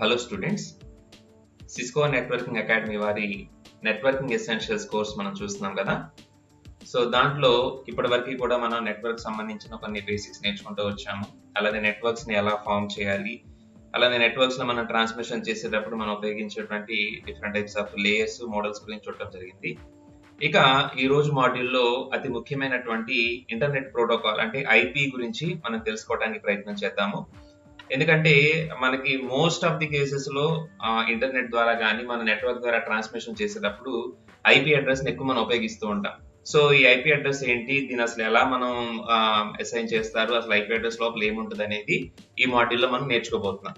Hello students, Cisco networking academy వారి networking essentials course మనం చూస్తున్నాం కదా. సో దాంట్లో ఇప్పటివరకు కూడా మనం నెట్వర్క్ సంబంధించిన కొన్ని బేసిక్స్ నేర్చుకుంటూ వచ్చాము. అలాగే నెట్వర్క్స్ని ఎలా ఫామ్ చేయాలి, అలానే నెట్వర్క్స్లో మనం ట్రాన్స్మిషన్ చేసేటప్పుడు మనం ఉపయోగించేటువంటి different types of layers, models గురించి చూడటం జరిగింది. ఇక ఈ రోజు మాడ్యూల్లో అతి ముఖ్యమైనటువంటి ఇంటర్నెట్ ప్రోటోకాల్ అంటే ఐపీ గురించి మనం తెలుసుకోవడానికి ప్రయత్నం చేద్దాము. ఎందుకంటే మనకి మోస్ట్ ఆఫ్ ది కేసెస్ లో ఇంటర్నెట్ ద్వారా కానీ మన నెట్వర్క్ ద్వారా ట్రాన్స్మిషన్ చేసేటప్పుడు ఐపీ అడ్రస్ ని ఎక్కువ మనం ఉపయోగిస్తూ ఉంటాం. సో ఈ ఐపీ అడ్రస్ ఏంటి, దీని అసలు ఎలా మనం అసైన్ చేస్తారు, అసలు ఐపీ అడ్రస్ లోపల ఏముంటుంది అనేది ఈ మాడ్యూల్లో మనం నేర్చుకోబోతున్నాం.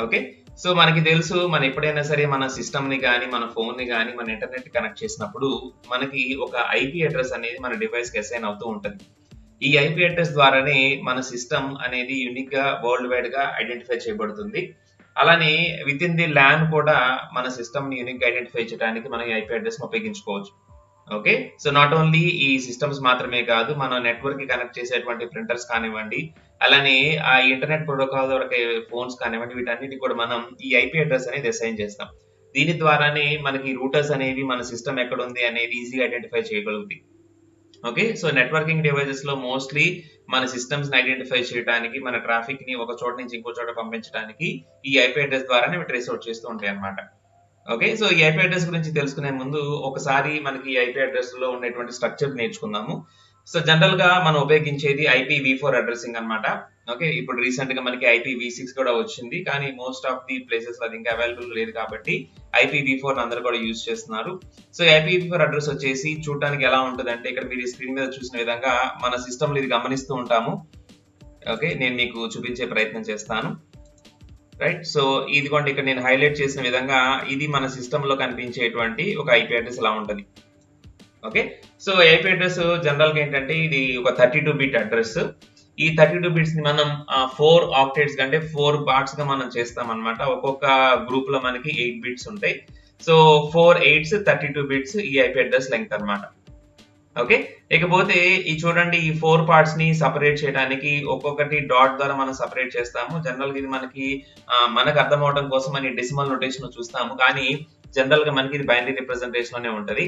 ఓకే, సో మనకి తెలుసు, మనం ఎప్పుడైనా సరే మన సిస్టమ్ ని కానీ మన ఫోన్ ని కానీ మన ఇంటర్నెట్ కనెక్ట్ చేసినప్పుడు మనకి ఒక ఐపీ అడ్రస్ అనేది మన డివైస్ కి అసైన్ అవుతూ ఉంటుంది. ఈ ఐపీ అడ్రస్ ద్వారానే మన సిస్టమ్ అనేది యూనిక్ గా వరల్డ్ వైడ్ గా ఐడెంటిఫై చేయబడుతుంది. అలానే విత్ ఇన్ ది ల్యాన్ కూడా మన సిస్టమ్ ని యూనిక్ గా ఐడెంటిఫై చేయడానికి మనం ఈ ఐపీ అడ్రస్ ని ఉపయోగించుకోవచ్చు. ఓకే, సో నాట్ ఓన్లీ ఈ సిస్టమ్స్ మాత్రమే కాదు, మన నెట్వర్క్ కి కనెక్ట్ చేసేటువంటి ప్రింటర్స్ కానివ్వండి, అలానే ఆ ఇంటర్నెట్ ప్రోటోకాల్ దొరికే ఫోన్స్ కానివ్వండి, వీటన్నిటి కూడా మనం ఈ ఐపీ అడ్రస్ అనేది అసైన్ చేస్తాం. దీని ద్వారానే మనకి రూటర్స్ అనేవి మన సిస్టమ్ ఎక్కడ ఉంది అనేది ఈజీగా ఐడెంటిఫై చేయగలుగుతాయి. ఓకే, సో నెట్వర్కింగ్ డివైజెస్ లో మోస్ట్లీ మన సిస్టమ్స్ ని ఐడెంటిఫై చేయడానికి, మన ట్రాఫిక్ ని ఒక చోట నుంచి ఇంకో చోట పంపించడానికి ఈ ఐపీ అడ్రస్ ద్వారానే ట్రేస్ అవుట్ చేస్తూ ఉంటాయి అన్నమాట. ఓకే, సో ఈ ఐపీ అడ్రస్ గురించి తెలుసుకునే ముందు ఒకసారి మనకి ఈ ఐపీ అడ్రస్ లో ఉండేటువంటి స్ట్రక్చర్ నేర్చుకుందాము. సో జనరల్ గా మనం ఉపయోగించేది IPv4 అడ్రసింగ్ అన్నమాట. ఓకే, ఇప్పుడు రీసెంట్ గా మనకి IPv6 కూడా వచ్చింది, కానీ మోస్ట్ ఆఫ్ ది ప్లేసెస్ అది ఇంకా అవైలబుల్ లేదు కాబట్టి IPv4 అందరూ కూడా యూజ్ చేస్తున్నారు. సో IPv4 అడ్రస్ వచ్చేసి చూడటానికి ఎలా ఉంటుందంటే, ఇక్కడ మీరు స్క్రీన్ మీద చూసిన విధంగా మన సిస్టమ్ లో ఇది గమనిస్తూ ఉంటాము. ఓకే, నేను మీకు చూపించే ప్రయత్నం చేస్తాను. రైట్, సో ఇదిగోండి, ఇక్కడ నేను హైలైట్ చేసిన విధంగా ఇది మన సిస్టమ్ లో కనిపించేటువంటి ఒక ఐపీ అడ్రస్ ఇలా ఉంటుంది. Okay, so IP address general గా ఏంటంటే ఇది ఒక 32 బిట్ అడ్రస్. ఈ 32 బిట్స్ ని మనం 4 ఆక్టేట్స్ అంటే 4 పార్ట్స్ గా మనం చేస్తాం అన్నమాట. ఒక్కొక్క గ్రూప్ లో మనకి 8 బిట్స్ ఉంటాయి. సో 4 8s 32 బిట్స్ ఈ ఐపీ అడ్రస్ లెంగ్త్ అన్నమాట. ఓకే, ఇకపోతే ఈ చూడండి, ఈ 4 పార్ట్స్ ని సపరేట్ చేయడానికి ఒక్కొక్కటి డాట్ ద్వారా మనం సపరేట్ చేస్తాము. జనరల్ గా ఇది మనకు అర్థం అవడం కోసం అని డెసిమల్ నోటేషన్ చూస్తాము, కానీ జనరల్ గా మనకి ఇది బైనరీ రిప్రజెంటేషన్ లోనే ఉంటది.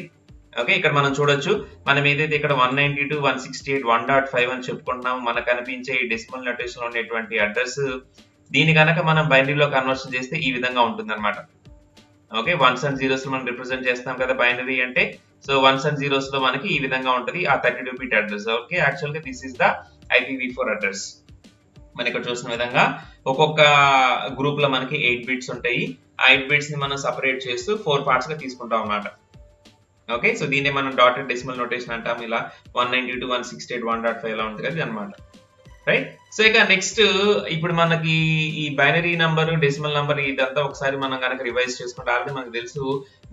ఓకే, ఇక్కడ మనం చూడొచ్చు, మనం ఏదైతే ఇక్కడ 192.168.1.5 అని చెప్పుకుంటున్నాము, మనకు కనిపించే ఈ డెసిమల్ నోటేషన్ లో ఉండేటువంటి అడ్రస్, దీని కనుక మనం బైనరీలో కన్వర్షన్ చేస్తే ఈ విధంగా ఉంటుంది అనమాట. ఓకే, 1s and 0s మనం రిప్రజెంట్ చేస్తాం కదా బైనరీ అంటే. సో 1s and 0s లో మనకి ఈ విధంగా ఉంటది ఆ 32 బిట్ అడ్రస్. ఓకే, యాక్చువల్ గా this is the IPv4 address. మనం ఇక్కడ చూసిన విధంగా ఒక్కొక్క గ్రూప్ లో మనకి 8 బిట్స్ ఉంటాయి. ఆ 8 బిట్స్ ని మనం సపరేట్ చేస్తూ 4 పార్ట్స్ గా తీసుకుంటాం అన్నమాట. ఓకే, సో దీన్ని మనం డాటెడ్ డెసిమల్ నోటేషన్ అంటాం. ఇలా 192.168.1.5 ఇలా ఉంటుంది కదా అనమాట. రైట్, సో ఇక నెక్స్ట్ ఇప్పుడు మనకి ఈ బైనరీ నంబర్, డెసిమల్ నంబర్ ఇదంతా ఒకసారి మనం కనుక రివైజ్ చేసుకుంటే ఆల్రెడీ మనకు తెలుసు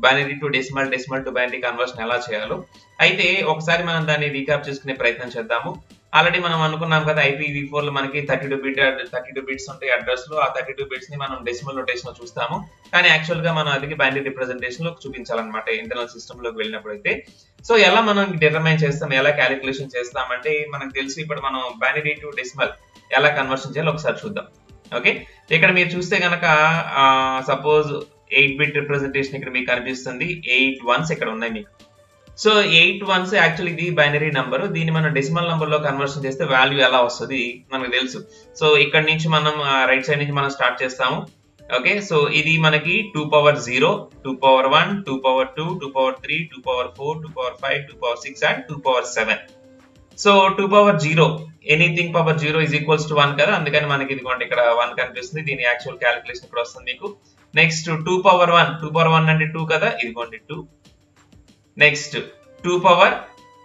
binary to decimal, decimal to binary conversion ఎలా చేయాలో. అయితే ఒకసారి మనం దాన్ని రీక్యాప్ చేసుకునే ప్రయత్నం చేద్దాము. ఆల్రెడీ మనం అనుకున్నాం కదా, IPv4 లో మనకి 32 బిట్స్ ఉంటాయి అడ్రస్ లో. ఆ 32 బిట్స్ ని మనం డెసిమల్ నోటేషన్ లో చూస్తాము, కానీ యాక్చువల్ గా మనం అది బైనరీ రిప్రజెంటేషన్ లో చూపించాలన్నమాట ఇంటర్నల్ సిస్టమ్ లోకి వెళ్ళినప్పుడు. అయితే సో ఎలా మనం డిటర్మైన్ చేస్తాం, ఎలా క్యాలిక్యులేషన్ చేస్తామంటే మనకు తెలుసు, ఇప్పుడు మనం బైనరీ టు డెసిమల్ ఎలా కన్వర్షన్ చేయాలో ఒకసారి చూద్దాం. ఓకే, ఇక్కడ మీరు చూస్తే కనుక సపోజ్ 8 బిట్ రిప్రజెంటేషన్ ఇక్కడ మీకు కనిపిస్తుంది. 8 1s ఇక్కడ ఉన్నాయి మీకు. సో 8 1s యాక్చువల్లీ ఇది బైనరీ నంబర్. దీన్ని మనం డెసిమల్ నంబర్ లో కన్వర్షన్ చేస్తే వాల్యూ ఎలా వస్తుంది మనకు తెలుసు. సో ఇక్కడ నుంచి మనం రైట్ సైడ్ నుంచి మనం స్టార్ట్ చేస్తాము. ఓకే, సో ఇది మనకి 2/0, 2/1, 2/2, 2/3, 2/4, 2/5, 2/6 and 2/7. So 2/0 anything power 0 is equals to 1 కదా, అందుకని మనకి ఇదిగోండి ఇక్కడ 1 కనిపిస్తుంది. దీని యాక్చువల్ క్యాలిక్యులేషన్ ఇక్కడ వస్తుంది మీకు. నెక్స్ట్ 2/1 అంటే 2 కదా, ఇదిగోండి 2. నెక్స్ట్ 2/2,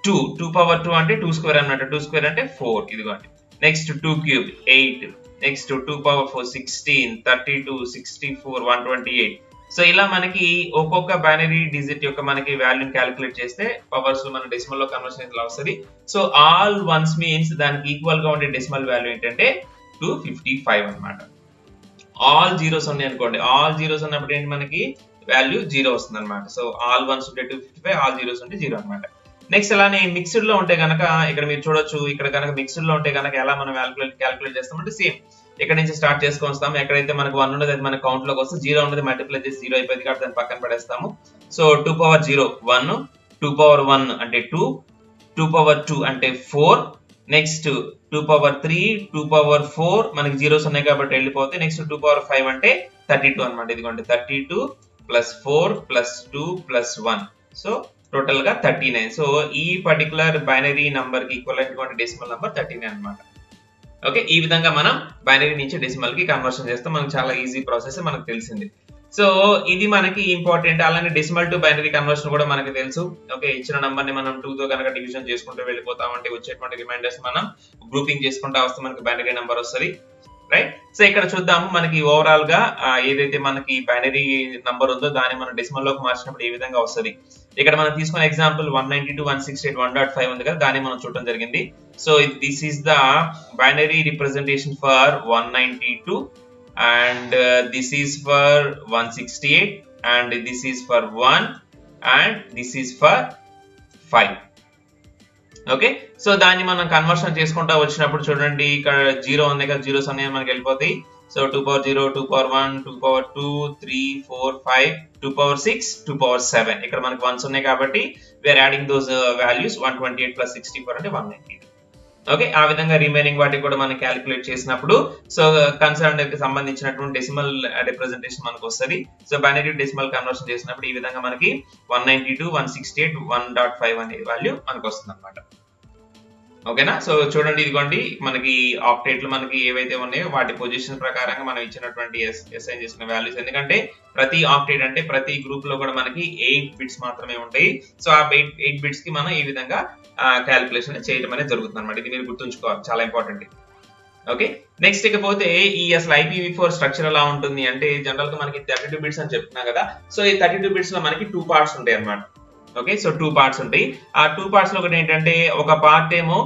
2/2 అంటే 2 స్క్వేర్ అన్నమాట. 2 స్క్వేర్ అంటే 4, ఇదిగోండి. Next 2 cube 8. నెక్స్ట్ 2/4 16, 32, 64, 128. సో ఇలా మనకి ఒక్కొక్క బైనరీ డిజిట్ యొక్క మనకి వాల్యూని క్యాలిక్యులేట్ చేస్తే పవర్స్ లో మన డెసిమల్ లో కన్వర్షన్ ఇలా వస్తుంది. సో ఆల్ వన్స్ మీన్స్ దానికి ఈక్వల్ గా ఉండే డెసిమల్ వాల్యూ ఏంటంటే 255 అన్నమాట. ఆల్ జీరోస్ ఉన్నాయి అనుకోండి, ఆల్ జీరోస్ ఉన్నప్పుడు ఏంటి మనకి వాల్యూ 0 వస్తుంది అనమాట. సో ఆల్ వన్స్ ఉంటే 255, ఆల్ జీరోస్ ఉంటే 0 అనమాట. నెక్స్ట్ అలానే మిక్స్డ్ లో ఉంటే కనుక ఇక్కడ మీరు చూడొచ్చు, ఇక్కడ కనుక మిక్స్డ్ లో ఉంటే కనుక ఎలా మనం క్యాలిక్యులేట్ చేస్తామంటే సేమ్ ఇక్కడ నుంచి స్టార్ట్ చేసుకొని వస్తాము. ఎక్కడైతే మనకు 1 ఉన్నది అది మన కౌంట్ లోకి వస్తే 0 ఉన్నది మల్టిప్లై చేసి 0 అయిపోయింది కాబట్టి దాన్ని పక్కన పడేస్తాము. సో 2 పవర్ 0 1, 2 పవర్ 1 అంటే 2, 2 పవర్ 2 అంటే 4, నెక్స్ట్ 2 పవర్ 3, 2 పవర్ 4 మనకి జీరోస్ ఉన్నాయి కాబట్టి వెళ్ళిపోతే నెక్స్ట్ 2 పవర్ 5 అంటే 32 అన్నమాట. ఇదిగోండి 32 plus 4 plus 2 plus 1, so total గా 39. సో ఈ పర్టికులర్ బైనరీ నంబర్ కి ఈక్వలెంట్ డెసిమల్ నంబర్ 39 అన్నమాట. ఓకే, ఈ విధంగా మనం బైనరీ నుంచి డెసిమల్ కి కన్వర్షన్ చేస్తాం. మనకు చాలా ఈజీ ప్రాసెస్ మనకు తెలిసింది. సో ఇది మనకి ఇంపార్టెంట్. అలానే డెసిమల్ టు బైనరీ కన్వర్షన్ కూడా మనకు తెలుసు. ఓకే, ఇచ్చిన నంబర్ ని మనం 2 తో కనుక డివిజన్ చేసుకుంటూ వెళ్ళిపోతామంటే వచ్చేటువంటి రిమైండర్స్ మనం గ్రూపింగ్ చేసుకుంటూ వస్తే మనకి బైనరీ నంబర్ వస్తుంది, రైట్? సో ఇక్కడ చూద్దాము మనకి ఓవరాల్ గా ఏదైతే మనకి బైనరీ నంబర్ ఉందో దాన్ని మనం డెసిమల్ లోకి మార్చినప్పుడు ఏ విధంగా వస్తుంది. ఇక్కడ మనం తీసుకున్న ఎగ్జాంపుల్ 192.168.1.5 ఉంది కదా, దాన్ని మనం చూడడం జరిగింది. So this is the binary representation for 192 and this is for 168 and this is for 1 and this is for 5. Okay, so దాన్ని మనం కన్వర్షన్ చేసుకుంటా వచ్చినప్పుడు చూడండి ఇక్కడ 0 ఉంది కదా, జీరోస్ అన్ని మనకి వెళ్ళిపోతాయి. So 2 power 0, 2 power 1, 2 power 2, 3, 4, 5, 2 power 6, 2 power 7. ఇక్కడ మనకి 1s ఉన్నాయి కాబట్టి we are adding those values. 128 plus 64 అంటే 192. ఓకే, ఆ విధంగా రిమైనింగ్ వాటికి కూడా మనం క్యాలిక్యులేట్ చేసినప్పుడు సో కన్సర్న్ కి సంబంధించినటువంటి డెసిమల్ రిప్రజెంటేషన్ మనకు వస్తుంది. సో బైనరీ డెసిమల్ కన్వర్షన్ చేసినప్పుడు ఈ విధంగా మనకి 192, 168, 1.5 అనే వాల్యూ మనకు వస్తుంది అనమాట. ఓకేనా? సో చూడండి, ఇదిగోండి మనకి ఆక్టేట్లు మనకి ఏవైతే ఉన్నాయో వాటి పొజిషన్ ప్రకారంగా మనం ఇచ్చినటువంటి అసైన్ చేసిన వాల్యూస్. ఎందుకంటే ప్రతి ఆక్టేట్ అంటే ప్రతి గ్రూప్ లో కూడా మనకి 8 బిట్స్ మాత్రమే ఉంటాయి. సో ఆ 8 బిట్స్ కి మనం ఈ విధంగా క్యాలిక్యులేషన్ చేయడం అనేది జరుగుతుంది అనమాట. ఇది మీరు గుర్తుంచుకోవాలి, చాలా ఇంపార్టెంట్. ఓకే, నెక్స్ట్ ఇకపోతే ఈ అసలు IPv4 స్ట్రక్చర్ ఎలా ఉంటుంది అంటే జనరల్ గా మనకి 32 బిట్స్ అని చెప్తున్నా కదా. సో ఈ 32 బిట్స్ లో మనకి 2 పార్ట్స్ ఉంటాయి అన్నమాట. ఓకే, సో 2 పార్ట్స్ ఉంటాయి. ఆ 2 పార్ట్స్ లో ఒకటి ఏంటంటే ఒక పార్ట్ ఏమో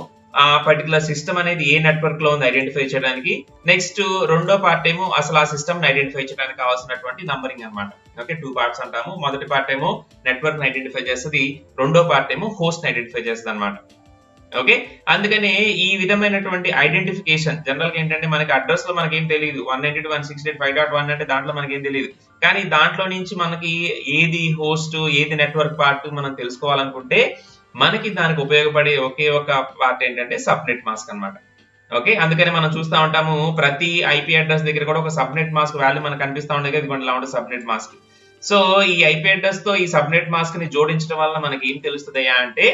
ఆ పర్టికులర్ సిస్టమ్ అనేది ఏ నెట్వర్క్ లో ఉంది ఐడెంటిఫై చేయడానికి, నెక్స్ట్ రెండో పార్ట్ ఏమో అసలు ఆ సిస్టమ్ ని ఐడెంటిఫై చేయడానికి కావాల్సినటువంటి నంబరింగ్ అన్నమాట. ఓకే, 2 పార్ట్స్ అంటాము. మొదటి పార్ట్ ఏమో నెట్వర్క్ ని ఐడెంటిఫై చేస్తుంది, రెండో పార్ట్ ఏమో హోస్ట్ ని ఐడెంటిఫై చేస్తుంది అన్నమాట. ఓకే, అందుకనే ఈ విధమైనటువంటి ఐడెంటిఫికేషన్ జనరల్ గా ఏంటంటే మనకి అడ్రస్ లో మనకి ఏం తెలియదు. 192.168.5.1 అంటే దాంట్లో మనకి ఏం తెలియదు. కానీ దాంట్లో నుంచి మనకి ఏది హోస్ట్ ఏది నెట్వర్క్ పార్ట్ మనం తెలుసుకోవాలనుకుంటే మనకి దానికి ఉపయోగపడే ఒకే ఒక పార్ట్ ఏంటంటే సబ్నెట్ మాస్క్ అన్నమాట. ఓకే, అందుకని మనం చూస్తూ ఉంటాము ప్రతి ఐపీ అడ్రస్ దగ్గర కూడా ఒక సబ్నెట్ మాస్క్ వాల్యూ మనకు కనిపిస్తూ ఉండేది. ఇదిగోండి ఇలా ఉంటుంది సబ్నెట్ మాస్క్. సో ఈ ఐపీ అడ్రస్ తో ఈ సబ్నెట్ మాస్క్ ని జోడించడం వల్ల మనకి ఏం తెలుస్తుందయ్యా అంటే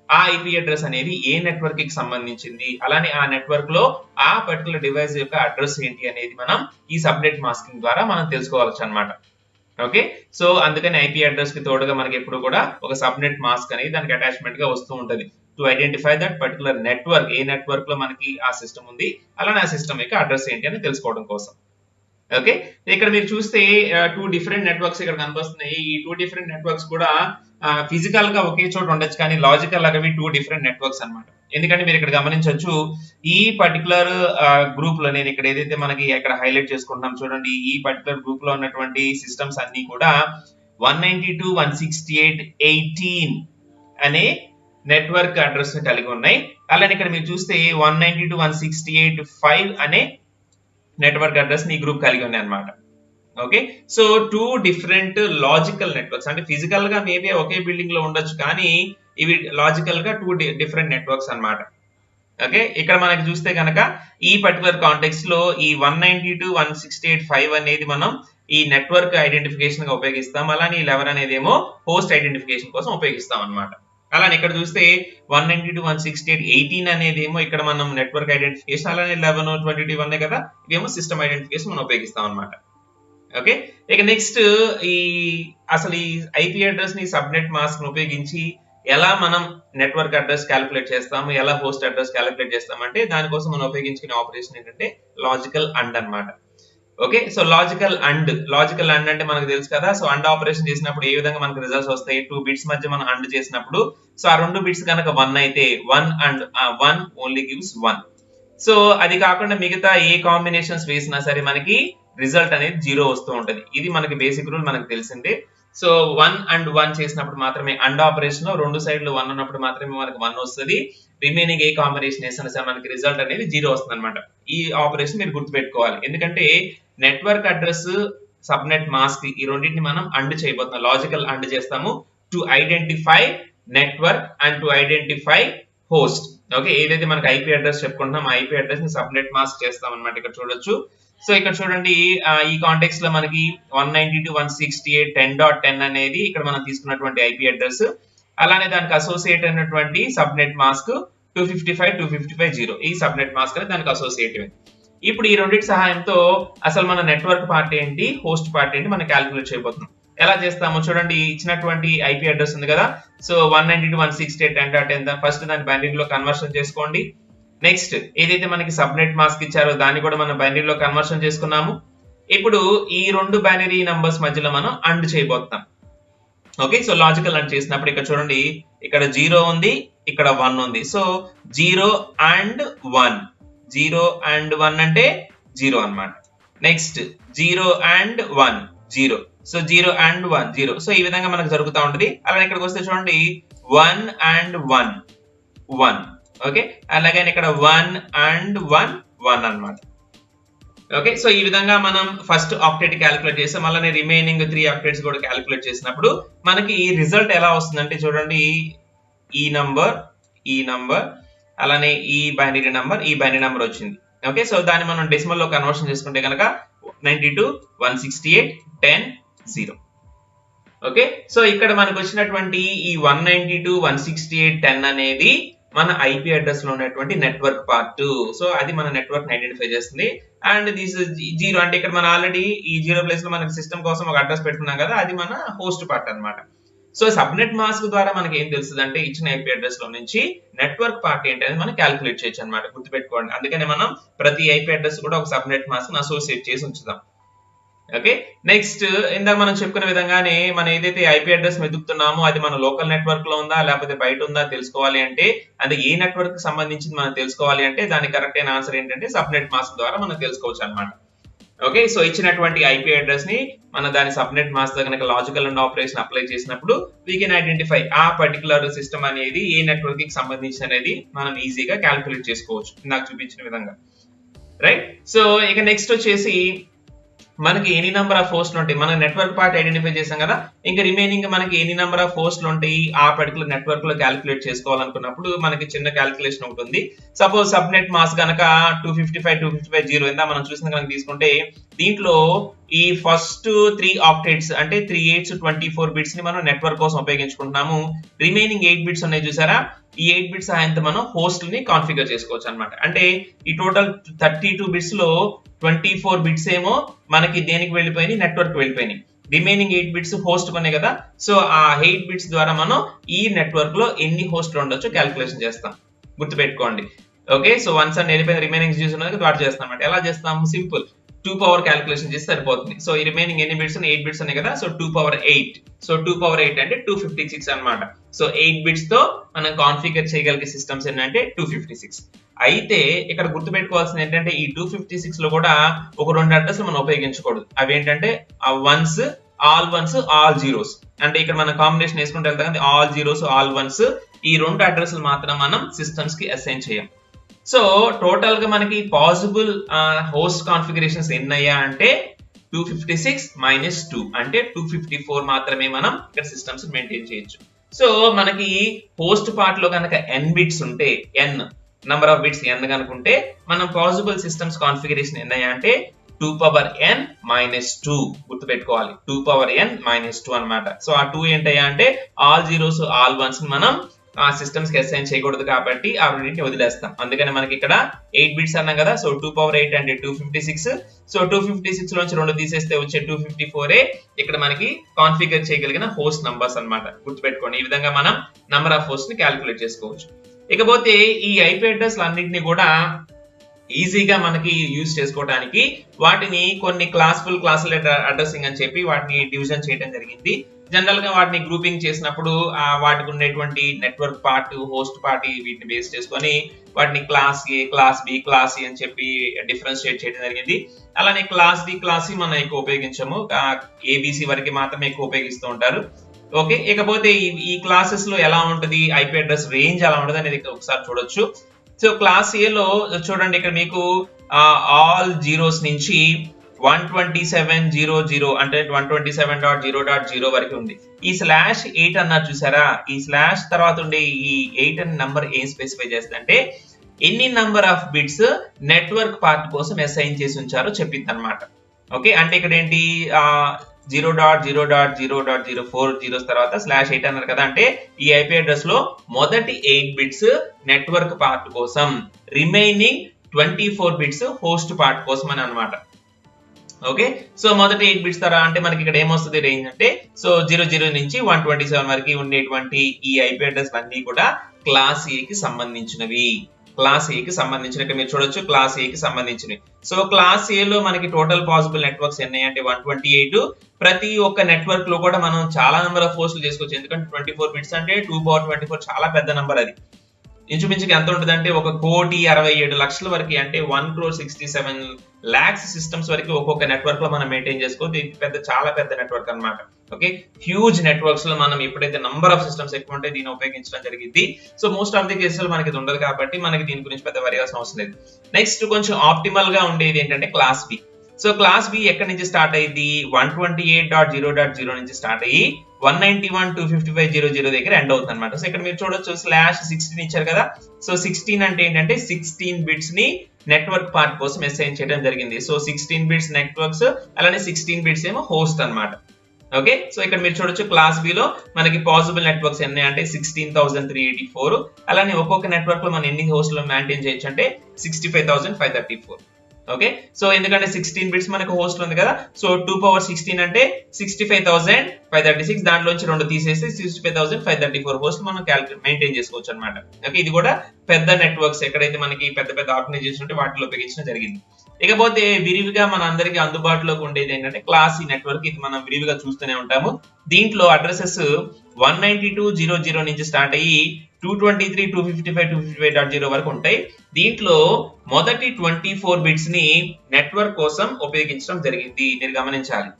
ఆ ఐపీ అడ్రస్ అనేది ఏ నెట్వర్క్ కి సంబంధించింది, అలానే ఆ నెట్వర్క్ లో ఆ పర్టికులర్ డివైస్ యొక్క అడ్రస్ ఏంటి అనేది మనం ఈ సబ్నెట్ మాస్కింగ్ ద్వారా మనం తెలుసుకోవచ్చు అన్నమాట. ఓకే, సో అందుకని ఐపీ అడ్రస్ కి తోడుగా మనకి ఎప్పుడు కూడా ఒక సబ్నెట్ మాస్క్ అనేది దానికి అటాచ్మెంట్ గా వస్తూ ఉంటది to identify that particular network, A network లో మనకి ఆ సిస్టమ్ ఉంది, అలానే ఆ సిస్టమ్ యొక్క అడ్రస్ ఏంటి అని తెలుసుకోవడం కోసం. ఓకే, ఇక్కడ మీరు చూస్తే 2 డిఫరెంట్ నెట్వర్క్స్ ఇక్కడ కనిపిస్తున్నాయి. ఈ 2 డిఫరెంట్ నెట్వర్క్స్ కూడా ఫిజికల్ గా ఒకే చోట ఉండొచ్చు, కానీ లాజికల్ అవి 2 డిఫరెంట్ నెట్వర్క్స్ అన్నమాట. ఎందుకంటే మీరు ఇక్కడ గమనించవచ్చు ఈ పర్టికులర్ గ్రూప్ లో నేను ఇక్కడ ఏదైతే మనకి ఇక్కడ హైలైట్ చేసుకుంటున్నాం చూడండి, ఈ పర్టికులర్ గ్రూప్ లో ఉన్నటువంటి సిస్టమ్స్ అన్ని కూడా 192.168.18 అనే నెట్వర్క్ అడ్రస్ ని కలిగి ఉన్నాయి. అలానే ఇక్కడ మీరు చూస్తే 192.168.5 అనే నెట్వర్క్ అడ్రస్ ని గ్రూప్ కలిగి ఉన్నాయి అన్నమాట. Okay, so 2 different logical networks అంటే ఫిజికల్ గా మేబీ ఒకే బిల్డింగ్ లో ఉండొచ్చు, కానీ ఇవి లాజికల్ గా 2 డిఫరెంట్ నెట్వర్క్స్ అన్నమాట. ఓకే, ఇక్కడ మనకి చూస్తే కనుక ఈ పర్టికులర్ కాంటెక్స్ట్ లో ఈ 192.168.5 అనేది మనం ఈ నెట్వర్క్ ఐడెంటిఫికేషన్ గా ఉపయోగిస్తాం, అలానే ఈ 11 అనేది ఏమో హోస్ట్ ఐడెంటిఫికేషన్ కోసం ఉపయోగిస్తాం అన్నమాట. అలానే ఇక్కడ చూస్తే 192.168.18 అనేది ఏమో ఇక్కడ మనం నెట్వర్క్ ఐడెంటిఫికేషన్, అలానే 11, 22 ఇవన్నీ కదా ఇవేమో సిస్టమ్ ఐడెంటిఫికేషన్ మనం ఉపయోగిస్తాం అన్నమాట. ఓకే, ఇక నెక్స్ట్ అసలు ఈ ఐపీ అడ్రస్ ని సబ్నెట్ మాస్క్ ని ఉపయోగించి ఎలా మనం నెట్వర్క్ అడ్రస్ క్యాలిక్యులేట్ చేస్తాము, ఎలా హోస్ట్ అడ్రస్ క్యాలిక్యులేట్ చేస్తామంటే దానికోసం మనం ఉపయోగించుకునే ఆపరేషన్ ఏంటంటే లాజికల్ అండ్ అన్నమాట. ఓకే, సో లాజికల్ అండ్ అంటే మనకు తెలుసు కదా. సో అండ్ ఆపరేషన్ చేసినప్పుడు ఏ విధంగా మనకు రిజల్ట్స్ వస్తాయి, 2 బిట్స్ మధ్య మనం అండ్ చేసినప్పుడు సో ఆ 2 బిట్స్ కనుక 1 అయితే 1 అండ్ 1 ఓన్లీ గివ్స్ 1. సో అది కాకుండా మిగతా ఏ కాంబినేషన్స్ వేసినా సరే మనకి రిజల్ట్ అనేది 0 వస్తూ ఉంటది. ఇది మనకి బేసిక్ రూల్ మనకు తెలిసిందే. సో 1 అండ్ 1 చేసినప్పుడు మాత్రమే అండ్ ఆపరేషన్ లో 2 సైడ్లు 1 ఉన్నప్పుడు మాత్రమే మనకి 1 వస్తుంది. రిమైనింగ్ ఏ కాంబినేషన్ వేసినా సరే మనకి రిజల్ట్ అనేది 0 వస్తుంది అనమాట. ఈ ఆపరేషన్ మీరు గుర్తుపెట్టుకోవాలి. ఎందుకంటే నెట్వర్క్ అడ్రస్ సబ్నెట్ మాస్క్ ఈ రెండింటిని మనం అండ్ చేయబోతున్నాం. లాజికల్ అండ్ చేస్తాము to identify network and to identify host. Okay, ఏదైతే మనకి ఐపీ అడ్రస్ చెప్పుకుంటున్నాం ఆ ఐపీ అడ్రస్ ని సబ్నెట్ మాస్క్ చేస్తాం అన్నమాట. ఇక్కడ చూడొచ్చు. సో ఇక్కడ చూడండి, ఈ కాంటెక్స్ట్ లో మనకి 192.168.10.10 అనేది ఇక్కడ మనం తీసుకున్నటువంటి ఐపీ అడ్రస్. అలానే దానికి అసోసియేట్ అయినటువంటి సబ్నెట్ మాస్క్ 255.255.0 ఈ సబ్నెట్ మాస్క్ అనేది దానికి అసోసియేటివ్. ఇప్పుడు ఈ రెండింటి సహాయంతో అసలు మన నెట్వర్క్ పార్ట్ ఏంటి, హోస్ట్ పార్ట్ ఏంటి మనం క్యాలిక్యులేట్ చేయబోతున్నాం. ఎలా చేస్తామో చూడండి. ఇచ్చినటువంటి ఐపీ అడ్రస్ ఉంది కదా, సో 192.168.10.10 ఫస్ట్ దాన్ని బైనరీ లో కన్వర్షన్ చేసుకోండి. నెక్స్ట్ ఏదైతే మనకి సబ్నెట్ మాస్క్ ఇచ్చారో దాన్ని కూడా మనం బైనరీలో కన్వర్షన్ చేసుకున్నాము. ఇప్పుడు ఈ రెండు బైనరీ నంబర్స్ మధ్యలో మనం అండ్ చేయబోతున్నాం. ఓకే, సో లాజికల్ అండ్ చేసినప్పుడు ఇక్కడ చూడండి, ఇక్కడ 0 ఉంది, ఇక్కడ 1 ఉంది. సో 0 and 1, 0 and 1 అంటే 0 అన్నమాట. Next 0 and 1, 0. So 0 and 1, 0. So ఈ విధంగా మనకు జరుగుతూ ఉంటుంది. అలానే ఇక్కడికి వస్తే చూడండి 1 and 1, 1. ఓకే, అలాగే ఇక్కడ 1 and 1, 1 అన్నమాట. ఓకే, సో ఈ విధంగా మనం ఫస్ట్ ఆక్టేట్ క్యాలిక్యులేట్ చేసాం. అలానే రిమైనింగ్ 3 ఆక్టేట్స్ కూడా క్యాలిక్యులేట్ చేసినప్పుడు మనకి రిజల్ట్ ఎలా వస్తుందంటే చూడండి, ఈ నంబర్ అలానే ఈ బైనరీ నంబర్ వచ్చింది. ఓకే, సో దాన్ని మనం డెసిమల్ లో కన్వర్షన్ చేసుకుంటే కనుక 192.168.10.0. ఓకే, సో ఇక్కడ మనకు వచ్చినటువంటి ఈ 192.168.10 అనేది మన ఐపీ అడ్రస్ లో ఉన్నటువంటి నెట్వర్క్ పార్ట్. సో అది మన నెట్వర్క్ ఐడెంటిఫై చేస్తుంది. అండ్ దిస్ 0 అంటే ఇక్కడ మన ఆల్రెడీ ఈ 0 ప్లేస్ లో మనకి సిస్టమ్ కోసం ఒక అడ్రస్ పెట్టుకున్నాం కదా, అది మన హోస్ట్ పార్ట్ అన్నమాట. సో సబ్నెట్ మాస్క్ ద్వారా మనకి ఏం తెలుస్తుంది అంటే ఇచ్చిన ఐపీ అడ్రస్ లో నుంచి నెట్వర్క్ పార్ట్ ఏంటనేది మనం క్యాలిక్యులేట్ చేయొచ్చు అన్నమాట. గుర్తుపెట్టుకోండి. అందుకనే మనం ప్రతి ఐపీ అడ్రస్ కూడా ఒక సబ్నెట్ మాస్క్ అసోసియేట్ చేసి ఉంచుదాం. ఓకే, నెక్స్ట్ ఇందాక మనం చెప్పుకున్న విధంగానే మనం ఏదైతే ఐపీ అడ్రస్ వెతుకుతున్నామో అది మన లోకల్ నెట్వర్క్ లో ఉందా లేకపోతే బయట ఉందా తెలుసుకోవాలి అంటే, అంటే ఏ నెట్వర్క్ కి సంబంధించింది మనం తెలుసుకోవాలి అంటే దానికి కరెక్ట్ అయిన ఆన్సర్ ఏంటంటే సబ్నెట్ మాస్క్ ద్వారా మనం తెలుసుకోవచ్చు అన్నమాట. ఓకే, సో ఇచ్చినటువంటి ఐపీ అడ్రస్ ని మన దాని సబ్నెట్ మాస్క్ తో కనుక లాజికల్ అండ్ ఆపరేషన్ అప్లై చేసినప్పుడు వీ కెన్ ఐడెంటిఫై ఆ పర్టికులర్ సిస్టమ్ అనేది ఏ నెట్వర్క్ కి సంబంధించి అనేది మనం ఈజీగా క్యాలిక్యులేట్ చేసుకోవచ్చు నాకు చూపించిన విధంగా. రైట్, సో ఇక నెక్స్ట్ వచ్చేసి మనకి ఎనీ నెంబర్ ఆఫ్ హోస్ట్లు ఉంటాయి. మనం నెట్వర్క్ పార్ట్ ఐడెంటిఫై చేసాం కదా, ఇంకా రిమైనింగ్ మనకి ఎనీ నెంబర్ ఆఫ్ హోస్ట్లు ఉంటాయి ఆ పర్టికులర్ నెట్వర్క్ లో క్యాలిక్యులేట్ చేసుకోవాలనుకున్నప్పుడు మనకి చిన్న క్యాలిక్యులేషన్ ఉంటుంది. సపోజ్ సబ్నెట్ మాస్క్ కనుక 255.255.0 ఎంత మనం చూసిన కనుక తీసుకుంటే దీంట్లో ఈ ఫస్ట్ 3 ఆక్టేట్స్ అంటే 3 8s 24 బిట్స్ ని మనం నెట్వర్క్ కోసం ఉపయోగించుకుంటున్నాము. రిమైనింగ్ 8 బిట్స్ ఉన్నాయి చూసారా, ఈ 8 బిట్స్ సహాయంతో మనం హోస్ట్ ని కాన్ఫిగర్ చేసుకోవచ్చు అన్నమాట. అంటే ఈ టోటల్ 32 బిట్స్ లో 24 బిట్స్ ఏమో మనకి దేనికి వెళ్ళిపోయినాయి, నెట్వర్క్ వెళ్ళిపోయినాయి. రిమైనింగ్ 8 బిట్స్ హోస్ట్ కొనే కదా, సో ఆ 8 బిట్స్ ద్వారా మనం ఈ నెట్వర్క్ లో ఎన్ని హోస్ట్లు ఉండొచ్చో క్యాలిక్యులేషన్ చేస్తాం. గుర్తుపెట్టుకోండి. ఓకే, సో వన్స్ అండ్ వెళ్ళిపోయిన రిమైనింగ్ జీరోస్ ఉన్నది వాటి చేస్తాం అన్నమాట. ఎలా చేస్తాం, సింపుల్ 2 పవర్ క్యాలిక్యులేషన్ చేస్తే సరిపోతుంది. సో ఈ రిమైనింగ్ ఎన్ని బిట్స్ 8 బిట్స్ ఉన్నాయి కదా, సో 2 పవర్ 8. సో 2 పవర్ 8 అంటే 256 అన్నమాట. సో 8 బిట్స్ తో మనం కాన్ఫిగర్ చేయగలిగే సిస్టమ్స్ ఏంటంటే 256. అయితే ఇక్కడ గుర్తుపెట్టుకోవాల్సింది ఏంటంటే ఈ 256 లో కూడా ఒక 2 అడ్రస్లు మనం ఉపయోగించకూడదు. అవి ఏంటంటే once, all once, all zeros. అంటే ఇక్కడ మనం కాంబినేషన్ వేసుకుంటే వెళ్తాం కదా, ఆల్ జీరోస్, ఆల్ వన్స్, ఈ 2 అడ్రస్లు మాత్రం మనం సిస్టమ్స్ కి అసైన్ చేయం. సో టోటల్ గా మనకి పాసిబుల్ హోస్ట్ కాన్ఫిగరేషన్స్ ఎన్నయ్యా అంటే 256 మైనస్ 2 అంటే 254 మాత్రమే మనం ఇక్కడ సిస్టమ్స్ మెయింటైన్ చేయొచ్చు. సో మనకి హోస్ట్ పార్ట్ లో కనుక n బిట్స్ ఉంటే, n number of bits n కనుకుంటే మనం పాసిబుల్ సిస్టమ్స్ కాన్ఫిగరేషన్ ఎన్నయ్యా అంటే 2 పవర్ n మైనస్ 2. గుర్తుపెట్టుకోవాలి, 2 పవర్ n మైనస్ 2 అన్నమాట. సో ఆ 2 ఏంటయ్యా అంటే ఆల్ జీరోస్, ఆల్ వన్స్ మనం ఆ సిస్టమ్స్ కి అసైన్ చేయకూడదు కాబట్టి ఆ రెండింటిని వదిలేస్తాం. అందుకని మనకి ఇక్కడ 8 బిట్స్ అన్నాం కదా, సో 2 పవర్ 8 అంటే 256. సో 256 లోంచి 2 తీసేస్తే వచ్చే 254 ఇక్కడ మనకి కాన్ఫిగర్ చేయగలిగిన హోస్ట్ నంబర్స్ అన్నమాట. గుర్తుపెట్టుకోండి, ఈ విధంగా మనం నంబర్ ఆఫ్ హోస్ట్ ని క్యాలిక్యులేట్ చేసుకోవచ్చు. ఇకపోతే ఈ ఐపీ అడ్రస్ అన్నింటినీ కూడా ఈజీగా మనకి యూజ్ చేసుకోవడానికి వాటిని కొన్ని క్లాసుల అడ్రసింగ్ అని చెప్పి వాటిని డివిజన్ చేయడం జరిగింది. జనరల్ గా వాటిని గ్రూపింగ్ చేసినప్పుడు వాటికి ఉండేటువంటి నెట్వర్క్ పార్ట్, హోస్ట్ పార్ట్ వీటిని బేస్ చేసుకొని వాటిని క్లాస్ ఏ, క్లాస్ బి, క్లాస్ సి అని చెప్పి డిఫరెన్షియేట్ చేయడం జరిగింది. అలానే క్లాస్ డి, క్లాస్ సి మనం ఎక్కువ ఉపయోగించము, ఏబిసి వరకు మాత్రమే ఎక్కువ ఉపయోగిస్తూ ఉంటారు. ఓకే, ఇకపోతే ఈ క్లాసెస్ లో ఎలా ఉంటది, ఐపీ అడ్రస్ రేంజ్ ఎలా ఉంటది అనేది ఒకసారి చూడొచ్చు. సో క్లాస్ ఏ లో చూడండి, ఇక్కడ మీకు ఆల్ జీరోస్ నుంచి 127.00 అంటే 127.0.0 వరకు ఉంది. ఈ /8 అన్నారు చూసారా, ఈ స్లాష్ తర్వాత ఉండే ఈ 8 అనే నంబర్ ఏం స్పెసిఫై చేస్తుంది అంటే ఎన్ని number of bits network part కోసం అసైన్ చేసి ఉంచారో చెప్పింది అనమాట. ఓకే, అంటే ఇక్కడ ఏంటి 0.0.0.04 జీరోస్ తర్వాత /8 అన్నారు కదా, అంటే ఈ ఐపీ అడ్రస్ లో మొదటి 8 బిట్స్ నెట్వర్క్ పార్ట్ కోసం, రిమైనింగ్ 24 బిట్స్ హోస్ట్ పార్ట్ కోసం అని అనమాట. ఓకే, సో మొదటి 8 బిట్స్ తర్వాత అంటే మనకి ఇక్కడ ఏమొస్తుంది రేంజ్ అంటే, సో 00 నుంచి 127 వరకు ఉండేటువంటి ఈ ఐపీ అడ్రస్ అన్ని కూడా క్లాస్ ఏ కి సంబంధించినవి. క్లాస్ ఏ కి సంబంధించిన మీరు చూడొచ్చు, క్లాస్ ఏ కి సంబంధించినవి. సో క్లాస్ ఏ లో మనకి టోటల్ పాసిబుల్ నెట్వర్క్స్ ఎన్ని అంటే 128. ప్రతి ఒక్క నెట్వర్క్ లో కూడా మనం చాలా నెంబర్ ఆఫ్ హోస్ట్లు చేసుకోవచ్చు, ఎందుకంటే 24 బిట్స్ అంటే 2/24 చాలా పెద్ద నెంబర్. అది ఇంచుమించుగా ఎంత ఉంటుంది అంటే 1,67,00,000 వరకు, అంటే 1,67,00,000 సిస్టమ్స్ వరకు ఒక్కొక్క నెట్వర్క్ లో మనం మెయింటైన్ చేసుకోవచ్చు. ఇది చాలా పెద్ద నెట్వర్క్ అన్నమాట. ఓకే, హ్యూజ్ నెట్వర్క్స్ లో మనం ఎప్పుడైతే నంబర్ ఆఫ్ సిస్టమ్స్ ఎక్కువ ఉంటే దీన్ని ఉపయోగించడం జరిగింది. So most of the cases మనకి ఇది ఉండదు కాబట్టి మనకి దీని గురించి పెద్ద వరి అవ్వాల్సిన అవసరం లేదు. నెక్స్ట్ కొంచెం ఆప్టిమల్ గా ఉండేది ఏంటంటే class B. So class B ఎక్కడి నుంచి స్టార్ట్ అయ్యింది, 128.0.0 నుంచి స్టార్ట్ అయ్యి 191.255.00 దగ్గర ఎండ్ అవుతుంది అనమాట. సో ఇక్కడ మీరు చూడొచ్చు /16 ఇచ్చారు కదా. సో 16 అంటే ఏంటంటే 16 బిట్స్ ని నెట్వర్క్ పార్ట్ కోసం అసైన్ చేయడం జరిగింది. సో 16 బిట్స్ నెట్వర్క్స్, అలానే 16 బిట్స్ ఏమో హోస్ట్ అన్నమాట. ఓకే, సో ఇక్కడ మీరు చూడొచ్చు క్లాస్ బి లో మనకి పాసిబుల్ నెట్వర్క్స్ ఎన్ని అంటే 16,384. అలానే ఒక్కొక్క నెట్వర్క్ లో మనం ఎన్ని హోస్ట్లు మెయింటైన్ చేయొచ్చు అంటే 65,534. ఓకే, సో ఎందుకంటే 16 బిట్స్ మనకు హోస్ట్ ఉంది కదా, సో 2/16 అంటే 65,536. దాంట్లోంచి 2 తీసేసి 65,534 హోస్ట్ మనం మెయింటైన్ చేసుకోవచ్చు అనమాట. ఓకే, ఇది కూడా పెద్ద నెట్వర్క్స్ ఎక్కడైతే మనకి పెద్ద పెద్ద ఆర్గనైజేషన్ ఉంటే వాటిలో ఉపయోగించడం జరిగింది. ఇకపోతే విరివిగా మన అందరికి అందుబాటులోకి ఉండేది ఏంటంటే క్లాస్ ఈ నెట్వర్క్. ఇది మనం విరివిగా చూస్తూనే ఉంటాము. దీంట్లో అడ్రసెస్ 192.00 నుంచి స్టార్ట్ అయ్యి 223, 255, 255.0 వరకు ఉంటాయి. దీంట్లో మొదటి 24 బిట్స్ ని నెట్వర్క్ కోసం ఉపయోగించడం జరిగింది, మీరు గమనించాలి.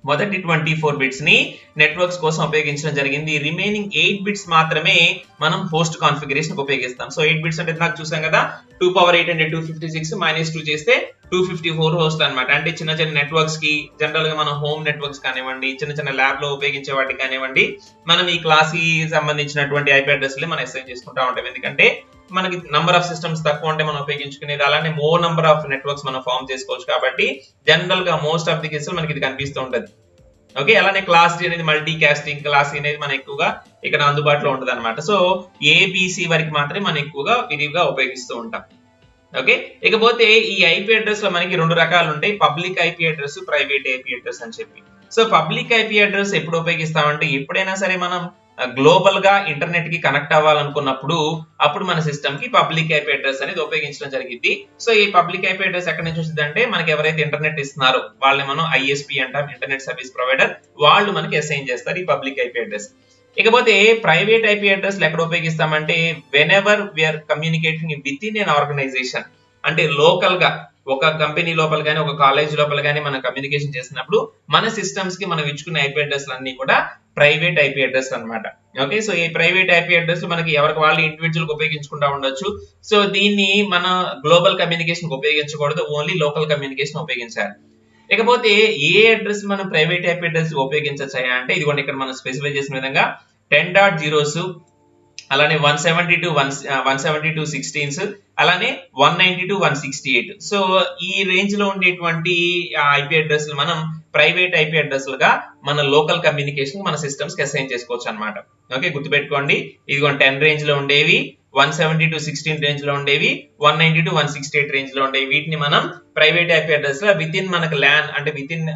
మొదటి 24 బిట్స్ ని నెట్వర్క్స్ కోసం ఉపయోగించడం జరిగింది. రిమైనింగ్ 8 బిట్స్ మాత్రమే మనం హోస్ట్ కాన్ఫిగరేషన్ ఉపయోగిస్తాం. సో 8 బిట్స్ అంటే నాకు చూసాం కదా, 2/8 అంటే 256 -2 చేస్తే 254 హోస్ట్ అన్నమాట. అంటే చిన్న చిన్న నెట్వర్క్స్ కి, జనరల్ గా మనం హోమ్ నెట్వర్క్స్ కానివ్వండి, చిన్న చిన్న ల్యాబ్ లో ఉపయోగించే వాటికి కానివ్వండి, మనం ఈ క్లాస్ కి సంబంధించినటువంటి ఐపీ అడ్రస్ మనం అసైన్ చేసుకుంటా ఉంటాం. ఎందుకంటే మనకి నంబర్ ఆఫ్ సిస్టమ్స్ తక్కువ ఉంటే మనం ఉపయోగించుకునేది, అలానే మోర్ నంబర్ ఆఫ్ నెట్వర్క్స్ మనం ఫామ్ చేసుకోవచ్చు. కాబట్టి జనరల్ గా మోస్ట్ ఆఫ్ ది కేసులు మనకి ఇది కనిపిస్తూ ఉంటది. ఓకే, అలానే క్లాస్ డి అనేది మల్టీ కాస్టింగ్ క్లాస్ అనేది మనం ఎక్కువగా ఇక్కడ అందుబాటులో ఉంటుంది అనమాట. సో ఏబిసి వరకు మాత్రమే మనం ఎక్కువగా విరివిగా ఉపయోగిస్తూ ఉంటాం. ఓకే, ఇకపోతే ఈ ఐపీ అడ్రస్ లో మనకి 2 రకాలు ఉంటాయి, public IP address, private IP address అని చెప్పి. సో పబ్లిక్ ఐపీ అడ్రస్ ఎప్పుడు ఉపయోగిస్తామంటే ఎప్పుడైనా సరే మనం గ్లోబల్ గా ఇంటర్నెట్ కి కనెక్ట్ అవ్వాలనుకున్నప్పుడు అప్పుడు మన సిస్టమ్ కి పబ్లిక్ ఐపీ అడ్రస్ అనేది ఉపయోగించడం జరిగింది. సో ఈ పబ్లిక్ ఐపీ అడ్రస్ ఎక్కడి నుంచి వస్తుంది అంటే మనకి ఎవరైతే ఇంటర్నెట్ ఇస్తున్నారో వాళ్ళని మనం ఐఎస్పి అంటాం, ఇంటర్నెట్ సర్వీస్ ప్రొవైడర్, వాళ్ళు మనకి అసైన్ చేస్తారు ఈ పబ్లిక్ ఐపీ అడ్రస్. ఇకపోతే ప్రైవేట్ ఐపీ అడ్రస్ ఎక్కడ ఉపయోగిస్తామంటే whenever we are communicating with in an organisation, అంటే లోకల్ గా ఒక కంపెనీ లోపల కానీ ఒక కాలేజ్ లోపల కానీ మనం కమ్యూనికేషన్ చేసినప్పుడు మన సిస్టమ్స్ కి మనం ఇచ్చుకున్న ఐపీ అడ్రస్ అన్ని కూడా ప్రైవేట్ ఐపీ అడ్రస్ అన్నమాట. ఓకే, సో ఈ ప్రైవేట్ ఐపీ అడ్రస్ మనకి ఎవరికి వాళ్ళు ఇండివిజువల్ గా ఉపయోగించుకుంటా ఉండొచ్చు. సో దీన్ని మన గ్లోబల్ కమ్యూనికేషన్ ఉపయోగించకూడదు, ఓన్లీ లోకల్ కమ్యూనికేషన్ ఉపయోగించాలి. ఇకపోతే ఏ అడ్రస్ మనం ప్రైవేట్ ఐపీ అడ్రస్ ఉపయోగించచ్చా అంటే ఇదిగోండి ఇక్కడ మనం స్పెసిఫై చేసిన విధంగా 10.0s, అలానే 172.16, అలానే 192.168. సో ఈ రేంజ్ లో ఉండేటువంటి ఐపీ అడ్రస్ మనం ప్రైవేట్ ఐపీ అడ్రస్ లుగా మన లోకల్ కమ్యూనికేషన్ మన సిస్టమ్స్ కి అసైన్ చేసుకోవచ్చు అన్నమాట. ఓకే, గుర్తుపెట్టుకోండి, ఇదిగో 10 రేంజ్ లో ఉండేవి, 172.16 రేంజ్ లో ఉండేవి, 192.168 రేంజ్ లో ఉండేవి. వీటిని మనం ప్రైవేట్ ఐపీ అడ్రస్ లో విత్ ఇన్ మనకు ల్యాన్ అంటే within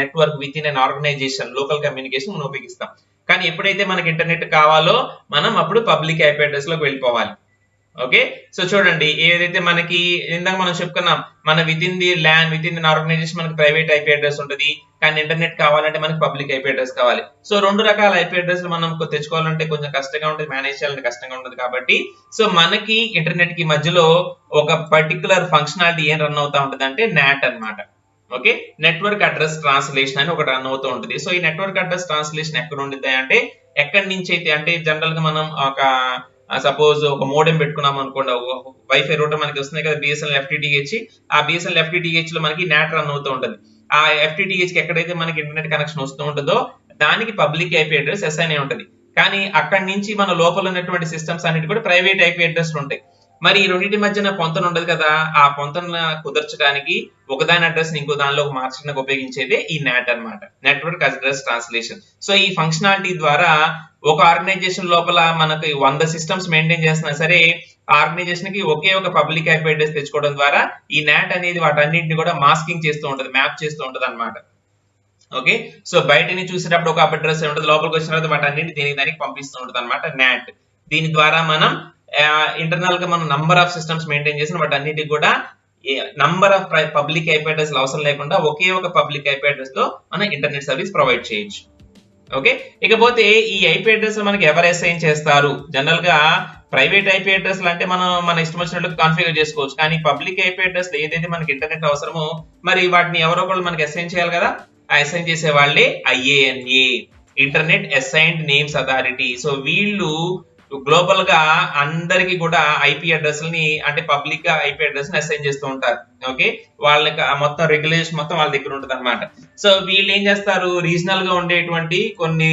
network, within an organization local communication మనం ఉపయోగిస్తాం. కానీ ఎప్పుడైతే మనకి ఇంటర్నెట్ కావాలో మనం అప్పుడు పబ్లిక్ ఐపీ అడ్రస్ లోకి వెళ్ళిపోవాలి. ఓకే, సో చూడండి ఏదైతే మనకి ఇందాక మనం చెప్పుకున్నాం, మన within the LAN, within organization మనకి ప్రైవేట్ ఐపీ అడ్రస్ ఉంటుంది, కానీ ఇంటర్నెట్ కావాలంటే మనకి పబ్లిక్ ఐపీ అడ్రస్ కావాలి. సో 2 రకాల ఐపీ అడ్రస్ మనం తెచ్చుకోవాలంటే కొంచెం కష్టంగా ఉంటుంది, మేనేజ్ చేయాలంటే కష్టంగా ఉంటుంది. కాబట్టి సో మనకి ఇంటర్నెట్ కి మధ్యలో ఒక పర్టికులర్ ఫంక్షనాలిటీ ఏం రన్ అవుతా ఉంటుంది అంటే నాట్ అన్నమాట. ఓకే, నెట్వర్క్ అడ్రస్ ట్రాన్స్లేషన్ అని ఒకటి రన్ అవుతూ ఉంటుంది. సో ఈ నెట్వర్క్ అడ్రస్ ట్రాన్స్లేషన్ ఎక్కడ ఉంటుంది అంటే ఎక్కడి నుంచి అయితే, అంటే జనరల్ గా మనం ఒక సపోజ్ ఒక మోడెం పెట్టుకున్నాం అనుకోండి, వైఫై రూటర్ మనకి వస్తున్నాయి కదా బిఎస్ఎన్ఎల్ ఎఫ్టిటిహెచ్, ఆ బిఎస్ఎన్ఎల్ ఎఫ్టిటిహెచ్ లో మనకి నాట్ రన్ అవుతూ ఉంటుంది. ఆ ఎఫ్టిటిహెచ్ కి ఎక్కడైతే మనకి ఇంటర్నెట్ కనెక్షన్ వస్తూ ఉంటుందో దానికి పబ్లిక్ ఐపీ అడ్రస్ అసైన్ అయి ఉంటుంది. కానీ అక్కడి నుంచి మన లోపల ఉన్నటువంటి సిస్టమ్స్ అన్నిటి కూడా ప్రైవేట్ ఐపీ అడ్రస్లు ఉంటాయి. మరి ఈ రెండింటి మధ్యన పొంతన ఉండదు కదా, ఆ పొంతన కుదర్చడానికి ఒకదాని అడ్రస్ ఇంకో దానిలో మార్చడానికి ఉపయోగించేదే ఈ నాట్ అన్నమాట, నెట్వర్క్ అడ్రస్ ట్రాన్స్లేషన్. సో ఈ ఫంక్షనాలిటీ ద్వారా ఒక ఆర్గనైజేషన్ లోపల మనకి 100 సిస్టమ్స్ మెయింటైన్ చేస్తున్నా సరే ఆర్గనైజేషన్ కి ఒకే ఒక పబ్లిక్ ఐపీ అడ్రస్ తెచ్చుకోవడం ద్వారా ఈ నాట్ అనేది వాటన్నింటిని కూడా మాస్కింగ్ చేస్తూ ఉంటది, మ్యాప్ చేస్తూ ఉంటది అన్నమాట. ఓకే, సో బయటని చూసేటప్పుడు ఒక అడ్రస్ ఉంటుంది, లోపలికి వచ్చిన తర్వాత వాటన్నింటిని దానికి పంపిస్తూ ఉంటుంది అనమాట నాట్. దీని ద్వారా మనం ఇంటర్నల్ గా మనం నంబర్ ఆఫ్ సిస్టమ్స్ మెయింటైన్ చేసిన వాటన్నిటికి కూడా number of public IP address అవసరం లేకుండా ఒకే ఒక పబ్లిక్ ఐపీ అడ్రస్ తో మనం ఇంటర్నెట్ సర్వీస్ ప్రొవైడ్ చేయొచ్చు. ఓకే, ఇకపోతే ఈ ఐపీ అడ్రస్ మనకి ఎవరు అసైన్ చేస్తారు? జనరల్ గా ప్రైవేట్ ఐపీ అడ్రస్ అంటే మనం మన ఇష్టం వచ్చినట్టు కాన్ఫిగర్ చేసుకోవచ్చు. కానీ పబ్లిక్ ఐపీ అడ్రస్ ఏదైతే మనకి ఇంటర్నెట్ అవసరమో మరి వాటిని ఎవరో ఒకళ్ళు మనకి అసైన్ చేయాలి కదా. అసైన్ చేసే వాళ్ళే IANA, internet assigned names authority. So వీళ్ళు గ్లోబల్ గా అందరికి కూడా ఐపీ అడ్రస్ని అంటే పబ్లిక్ గా ఐపీ అడ్రస్ ని అసైన్ చేస్తూ ఉంటారు. ఓకే, వాళ్ళకి మొత్తం రెగ్యులేషన్ మొత్తం వాళ్ళ దగ్గర ఉంటుంది అనమాట. సో వీళ్ళు ఏం చేస్తారు, రీజనల్ గా ఉండేటువంటి కొన్ని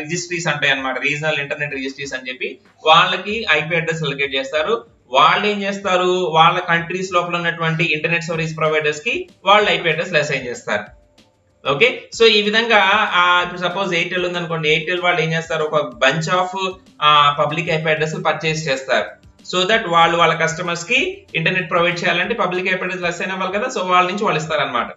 రిజిస్ట్రీస్ ఉంటాయి అనమాట, రీజనల్ ఇంటర్నెట్ రిజిస్ట్రీస్ అని చెప్పి వాళ్ళకి ఐపీ అడ్రస్ అలొకేట్ చేస్తారు. వాళ్ళు ఏం చేస్తారు, వాళ్ళ కంట్రీస్ లోపల ఉన్నటువంటి ఇంటర్నెట్ సర్వీస్ ప్రొవైడర్స్ కి వాళ్ళు ఐపీ అడ్రస్ అసైన్ చేస్తారు. ఓకే, సో ఈ విధంగా ఇప్పుడు సపోజ్ ఎయిర్టెల్ ఉంది అనుకోండి, ఎయిర్టెల్ వాళ్ళు ఏం చేస్తారు, ఒక bunch of public IP address purchase చేస్తారు. సో దట్ వాళ్ళు వాళ్ళ కస్టమర్స్ కి ఇంటర్నెట్ ప్రొవైడ్ చేయాలంటే పబ్లిక్ ఐపీ అడ్రస్ అసైన్ అవ్వాలి కదా, సో వాళ్ళ నుంచి వాళ్ళు ఇస్తారనమాట.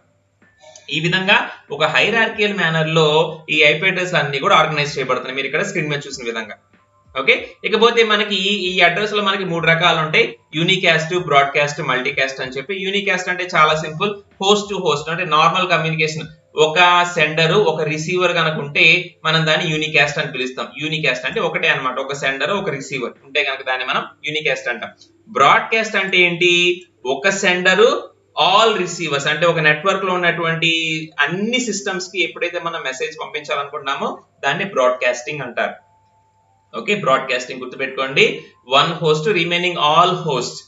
ఈ విధంగా ఒక హైరార్కియల్ మేనర్ లో ఈ ఐపీ అడ్రస్ అన్ని కూడా ఆర్గనైజ్ చేయబడుతున్నాయి, మీరు ఇక్కడ స్క్రీన్ మీద చూసిన విధంగా. ఓకే, ఇకపోతే మనకి ఈ అడ్రస్ లో మనకి 3 రకాలు ఉంటాయి, యూనికాస్ట్, బ్రాడ్కాస్ట్, మల్టీకాస్ట్ అని చెప్పి. యూనికాస్ట్ అంటే చాలా సింపుల్, హోస్ట్ టు హోస్ట్ అంటే నార్మల్ కమ్యూనికేషన్, ఒక సెండర్ ఒక రిసీవర్ కనుక ఉంటే మనం దాన్ని యూనికాస్ట్ అని పిలుస్తాం. యూనికాస్ట్ అంటే ఒకటే అన్నమాట, ఒక సెండర్ ఒక రిసీవర్ ఉంటే కనుక దాన్ని మనం యూనికాస్ట్ అంటాం. బ్రాడ్కాస్ట్ అంటే ఏంటి, ఒక సెండర్ ఆల్ రిసీవర్స్ అంటే ఒక నెట్వర్క్ లో ఉన్నటువంటి అన్ని సిస్టమ్స్ కి ఎప్పుడైతే మనం మెసేజ్ పంపించాలనుకుంటున్నామో దాన్ని బ్రాడ్కాస్టింగ్ అంటారు. ఓకే, బ్రాడ్కాస్టింగ్ గుర్తుపెట్టుకోండి, one host remaining all host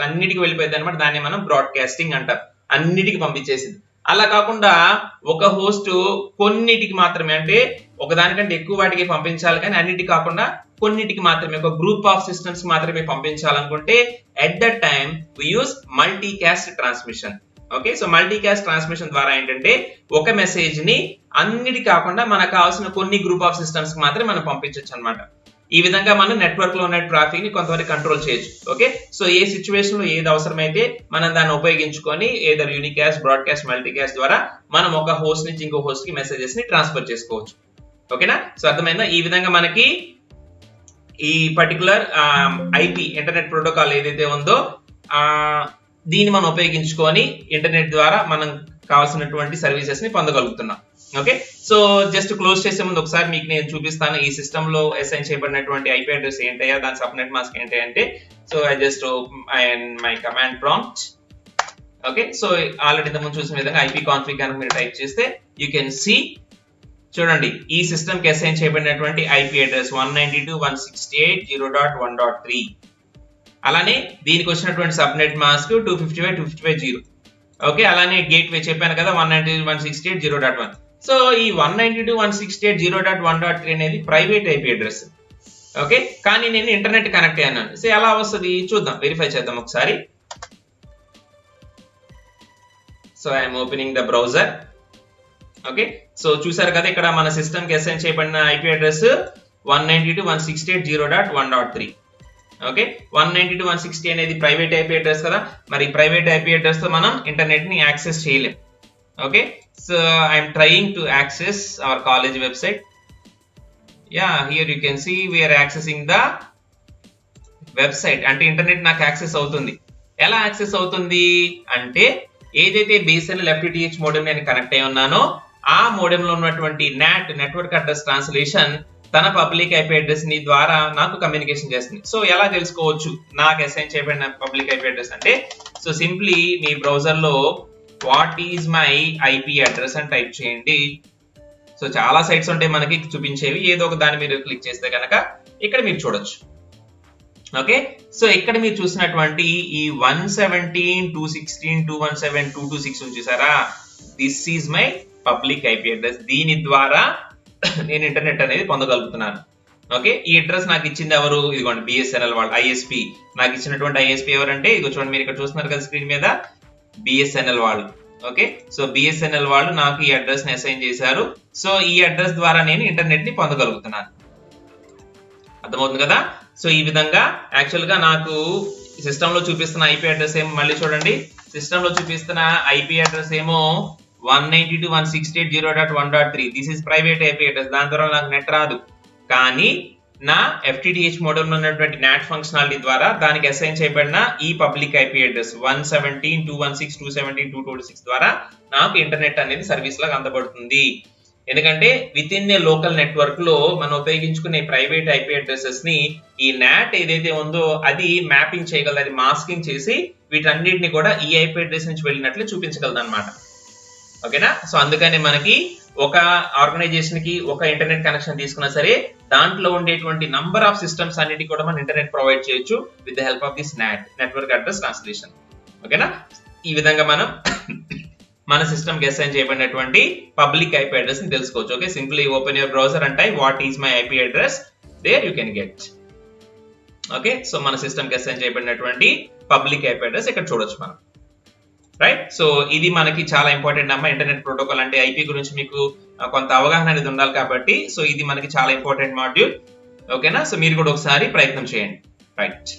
అన్నిటికి వెళ్ళిపోయింది అనమాట, దాన్ని మనం బ్రాడ్కాస్టింగ్ అంటాం, అన్నిటికి పంపించేసింది. అలా కాకుండా ఒక హోస్ట్ కొన్నిటికి మాత్రమే, అంటే ఒకదానికంటే ఎక్కువ వాటికి పంపించాలి కానీ అన్నిటికి కాకుండా కొన్నిటికి మాత్రమే, ఒక గ్రూప్ ఆఫ్ సిస్టమ్స్ మాత్రమే పంపించాలనుకుంటే at that time we use multicast transmission. Okay, so multicast transmission ద్వారా ఏంటంటే ఒక మెసేజ్ ని అన్నిటి కాకుండా మనకు కావాల్సిన కొన్ని గ్రూప్ ఆఫ్ సిస్టమ్స్ కి మాత్రమే మనం పంపించవచ్చు అనమాట. ఈ విధంగా మనం నెట్వర్క్ లో ఉన్న ట్రాఫిక్ ని కొంతవరకు కంట్రోల్ చేయొచ్చు. ఓకే, సో ఏ సిచ్యువేషన్ లో ఏది అవసరమైతే మనం దాన్ని ఉపయోగించుకొని ఏదర్ యూనికాస్ట్, బ్రాడ్కాస్ట్, మల్టీకాస్ట్ ద్వారా మనం ఒక హోస్ట్ నుంచి ఇంకో హోస్ట్ కి మెసేజెస్ ని ట్రాన్స్ఫర్ చేసుకోవచ్చు. ఓకేనా, సో అర్థమైందా? ఈ విధంగా మనకి ఈ పర్టికులర్ ఐపీ ఇంటర్నెట్ ప్రోటోకాల్ ఏదైతే ఉందో దీన్ని మనం ఉపయోగించుకొని ఇంటర్నెట్ ద్వారా మనం కావాల్సినటువంటి సర్వీసెస్ ని పొందగలుగుతున్నాం. ఓకే, సో జస్ట్ క్లోజ్ చేసే ముందు ఒకసారి మీకు నేను చూపిస్తాను ఈ సిస్టమ్ లో అసైన్ చేయబడినటువంటి ఐపీ అడ్రస్ ఏంటయ్యా, దాని సబ్నెట్ మాస్క్ ఏంటి అంటే. So I just my command prompt. Okay, so already ఇంతకుముందు చూసిన విధంగా ఐపీ కాన్ఫిగ్ కనుక మీరు టైప్ చేస్తే యూ కెన్ సీ, చూడండి ఈ సిస్టమ్ కి అసైన్ చేయబడినటువంటి ఐపీ అడ్రస్ 192.168.0.1.3. అలానే దీనికి వచ్చినటువంటి సబ్నెట్ మాస్క్ 255.255.0. ఓకే, అలానే గేట్వే చెప్పాను కదా 192.168.0.1. సో ఈ 192.168.0.1.3 అనేది ప్రైవేట్ ఐపీ అడ్రస్. ఓకే, కానీ నేను ఇంటర్నెట్ కనెక్ట్ అయ్యాను. సో ఎలా వస్తుంది చూద్దాం, వెరిఫై చేద్దాం ఒకసారి. So I'm opening the browser. Okay, so చూసారు కదా ఇక్కడ మన సిస్టమ్ కి అసైన్ చేయబడిన ఐపీ అడ్రస్ 192.168.0.1.3. ఓకే, 192.168 అనేది ప్రైవేట్ ఐపీ అడ్రస్ కదా, మరి ప్రైవేట్ ఐపీ అడ్రస్ తో మనం ఇంటర్నెట్ ని యాక్సెస్ చేయలేం. Okay, so I'm trying to access our college website. Yeah, here you can see we're accessing the website. అంటే ఇంటర్నెట్ నాకు యాక్సెస్ అవుతుంది. ఎలా యాక్సెస్ అవుతుంది అంటే ఏదైతే బిఎస్ఎన్ఎల్ ఎఫ్టిటిహెచ్ మోడెం నేను కనెక్ట్ అయి ఉన్నానో ఆ మోడెం లో ఉన్నటువంటి నాట్ నెట్వర్క్ అడ్రస్ ట్రాన్స్లేషన్ తన పబ్లిక్ ఐపీ అడ్రస్ ని ద్వారా నాకు కమ్యూనికేషన్ చేస్తుంది. సో ఎలా తెలుసుకోవచ్చు నాకు అసైన్ చేయబడిన పబ్లిక్ ఐపీ అడ్రస్ అంటే, సో సింప్లీ మీ బ్రౌజర్ లో what is my IP address అని టైప్ చేయండి. సో చాలా సైట్స్ ఉంటాయి మనకి చూపించేవి, ఏదో ఒక దాన్ని మీరు క్లిక్ చేస్తే కనుక ఇక్కడ మీరు చూడొచ్చు. ఓకే, సో ఇక్కడ మీరు చూసినటువంటి ఈ 117.216.217.226 ఉంది చూసారా, this is my public IP address. దీని ద్వారా నేను ఇంటర్నెట్ అనేది పొందగలుగుతున్నాను. ఓకే, ఈ అడ్రస్ నాకు ఇచ్చింది ఎవరు? ఇదిగోండి బిఎస్ఎన్ఎల్ వాళ్ళు, ఐఎస్పి. నాకు ఇచ్చినటువంటి ఐఎస్పి ఎవరంటే ఇదిగో చూడండి, మీరు ఇక్కడ చూస్తున్నారు కదా స్క్రీన్ మీద, బిఎస్ఎన్ఎల్ వాళ్ళు. ఓకే, సో బిఎస్ఎన్ఎల్ వాళ్ళు నాకు ఈ అడ్రస్ ని అసైన్ చేశారు. సో ఈ అడ్రస్ ద్వారా నేను ఇంటర్నెట్ ని పొందగలుగుతున్నాను. అర్థమవుతుంది కదా? సో ఈ విధంగా యాక్చువల్ గా నాకు సిస్టమ్ లో చూపిస్తున్న ఐపీ అడ్రస్ ఏమో, మళ్ళీ చూడండి, సిస్టమ్ లో చూపిస్తున్న ఐపీ అడ్రస్ ఏమో 192.168.0.1.3. This is private IP address. దాని ద్వారా నాకు నెట్ రాదు. కానీ నా ఎఫ్టిటిహెచ్ మోడల్ లో ఉన్నటువంటి నాట్ ఫంక్షనాలిటీ ద్వారా దానికి అసైన్ చేయబడిన ఈ పబ్లిక్ ఐపీ అడ్రస్ 117.216.217.226 ద్వారా నాకు ఇంటర్నెట్ అనేది సర్వీస్ లాగా అందబడుతుంది. ఎందుకంటే with in a local network లో మనం ఉపయోగించుకునే ప్రైవేట్ ఐపీ అడ్రసెస్ ని ఈ నాట్ ఏదైతే ఉందో అది మ్యాపింగ్ చేయగలదు, అది మాస్కింగ్ చేసి వీటన్నిటిని కూడా ఈ ఐపీ అడ్రస్ నుంచి వెళ్ళినట్లు చూపించగలదు అనమాట. ఓకేనా? సో అందుకని మనకి ఒక ఆర్గనైజేషన్ కి ఒక ఇంటర్నెట్ కనెక్షన్ తీసుకున్నా సరే దాంట్లో ఉండేటువంటి నంబర్ ఆఫ్ సిస్టమ్స్ అన్నిటి కూడా మనం ఇంటర్నెట్ ప్రొవైడ్ చేయొచ్చు with the help of this not, network address translation. ఓకేనా? ఈ విధంగా మనం మన సిస్టమ్ కి అసైన్ చేయబడినటువంటి పబ్లిక్ ఐపీ అడ్రస్ ని తెలుసుకోవచ్చు. Okay, simply open your browser and type what is my IP address, there you can get. Okay, so మన సిస్టమ్ కి అసైన్ చేయబడినటువంటి పబ్లిక్ ఐపీ అడ్రస్ ఇక్కడ చూడొచ్చు మనం. రైట్, సో ఇది మనకి చాలా ఇంపార్టెంట్ అమ్మా. ఇంటర్నెట్ ప్రోటోకాల్ అంటే ఐపీ గురించి మీకు కొంత అవగాహన అనేది ఉండాలి కాబట్టి, సో ఇది మనకి చాలా ఇంపార్టెంట్ మాడ్యూల్. ఓకేనా? సో మీరు కూడా ఒకసారి ప్రయత్నం చేయండి. రైట్.